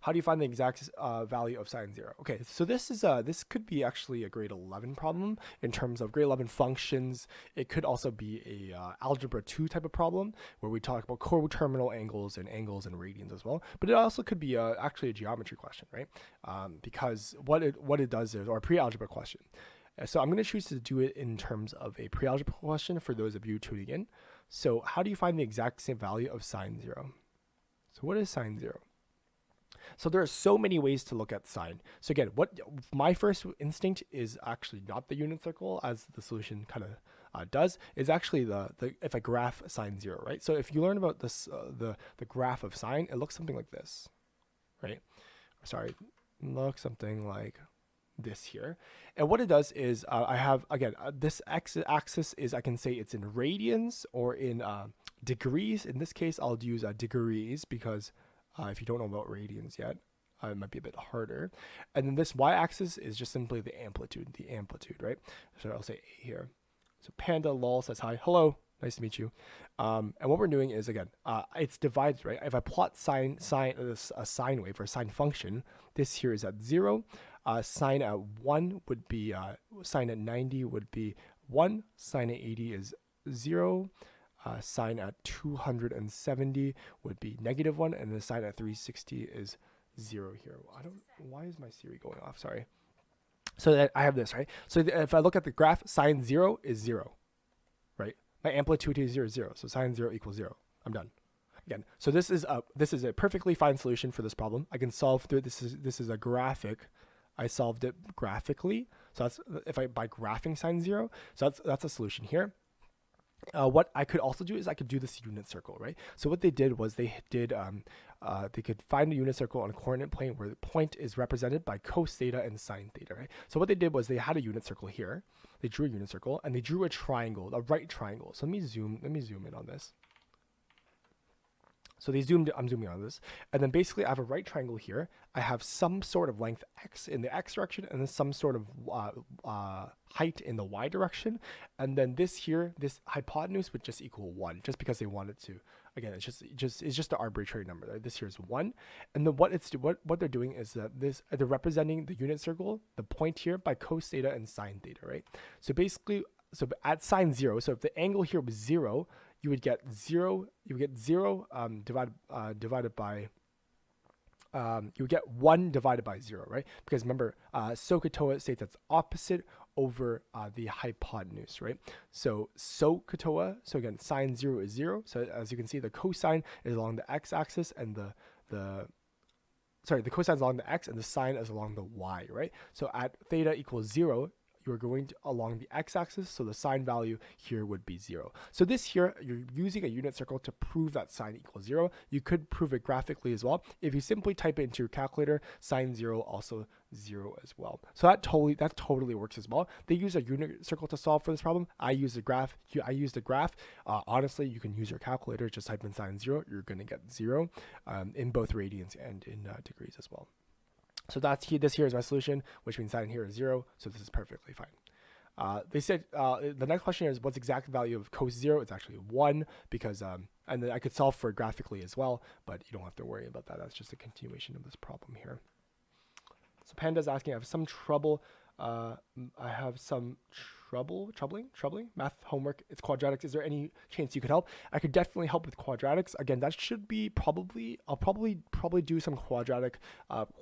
How do you find the exact value of sine 0? Okay, so this could be actually a grade 11 problem in terms of grade 11 functions. It could also be a algebra 2 type of problem where we talk about coterminal angles and radians as well. But it also could be actually a geometry question, right? Because what it does is, or a pre-algebra question. So I'm going to choose to do it in terms of a pre-algebra question for those of you tuning in. So how do you find the exact same value of sine 0? So what is sine 0? So there are so many ways to look at sine. So again, what my first instinct is actually not the unit circle, as the solution kind of does, is actually the if I graph sine 0, right? So if you learn about this, the graph of sine, it looks something like this, right? Sorry, looks something like this here. And what it does is I have, again, this axis is, I can say it's in radians or in degrees. In this case, I'll use degrees because if you don't know about radians yet, it might be a bit harder. And then this y-axis is just simply the amplitude, right? So I'll say A here. So Panda lol says hi. Hello. Nice to meet you. And what we're doing is, again, it's divided, right? If I plot a sine wave or a sine function, this here is at 0. Sine at 1 would be, sine at 90 would be 1. Sine at 80 is 0. Sine at 270 would be -1. And the sine at 360 is 0 here. Why is my Siri going off? Sorry. So that I have this, right? So if I look at the graph, sine 0 is 0, right? My amplitude is 0, 0. So sine 0 equals 0. I'm done. Again, so this is a perfectly fine solution for this problem. I can solve through this is a graphic. I solved it graphically. So that's by graphing sine 0. So that's a solution here. What I could also do is I could do this unit circle, right? So what they did was they could find a unit circle on a coordinate plane where the point is represented by cos theta and sine theta, right? So what they did was they had a unit circle here. They drew a unit circle and they drew a triangle, a right triangle. So let me zoom in on this. So I'm zooming on this. And then basically I have a right triangle here. I have some sort of length x in the x direction and then some sort of height in the y direction. And then this here, this hypotenuse would just equal 1 just because they wanted to. Again, it's just an arbitrary number. Right? This here is 1. And then what they're doing is that they're representing the unit circle, the point here, by cos theta and sine theta, right? So basically, at sine 0, so if the angle here was 0, you would get 0. You would get 0 divided by. You would get 1 divided by 0, right? Because remember, SOHCAHTOA states that's opposite over the hypotenuse, right? So SOHCAHTOA, so again, sine 0 is 0. So as you can see, the cosine is along the x-axis and the cosine is along the x and the sine is along the y, right? So at theta equals 0, you're going along the x-axis, so the sine value here would be 0. So this here, you're using a unit circle to prove that sine equals 0. You could prove it graphically as well. If you simply type it into your calculator, sine 0 also 0 as well. So that totally works as well. They use a unit circle to solve for this problem. I use the graph. Honestly, you can use your calculator. Just type in sine 0. You're going to get 0 in both radians and in degrees as well. So this here is my solution, which means sine here is 0, so this is perfectly fine. They said the next question is what's the exact value of cos 0? It's actually 1 because, and then I could solve for it graphically as well, but you don't have to worry about that. That's just a continuation of this problem here. So Panda's asking, I have some trouble. Troubling math homework. It's quadratics. Is there any chance you could help? I could definitely help with quadratics. Again, that should be I'll probably do some quadratic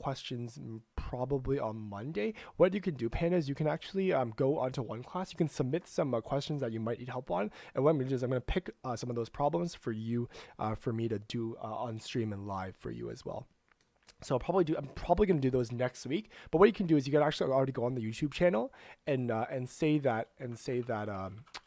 questions probably on Monday. What you can do, Panda, is you can actually go onto OneClass. You can submit some questions that you might need help on, and what I'm going to do is I'm going to pick some of those problems for you, for me to do on stream and live for you as well. So I'm probably going to do those next week. But what you can do is you can actually already go on the YouTube channel and say that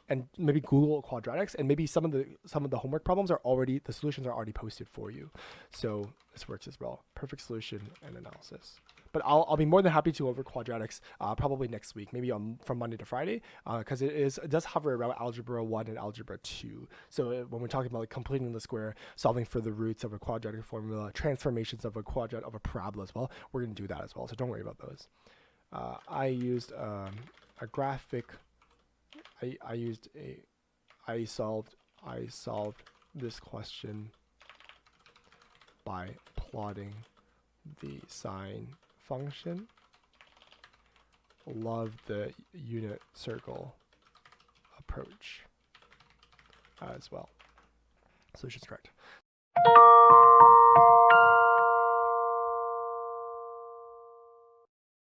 and maybe Google quadratics, and maybe some of the homework problems the solutions are already posted for you. So this works as well. Perfect solution and analysis. But I'll be more than happy to go over quadratics probably next week, maybe from Monday to Friday, because it does hover around algebra 1 and algebra 2. So when we're talking about like completing the square, solving for the roots of a quadratic formula, transformations of a parabola as well, we're going to do that as well. So don't worry about those. I used a graphic. I solved this question by plotting the sine function. Love the unit circle approach as well. Solution is correct.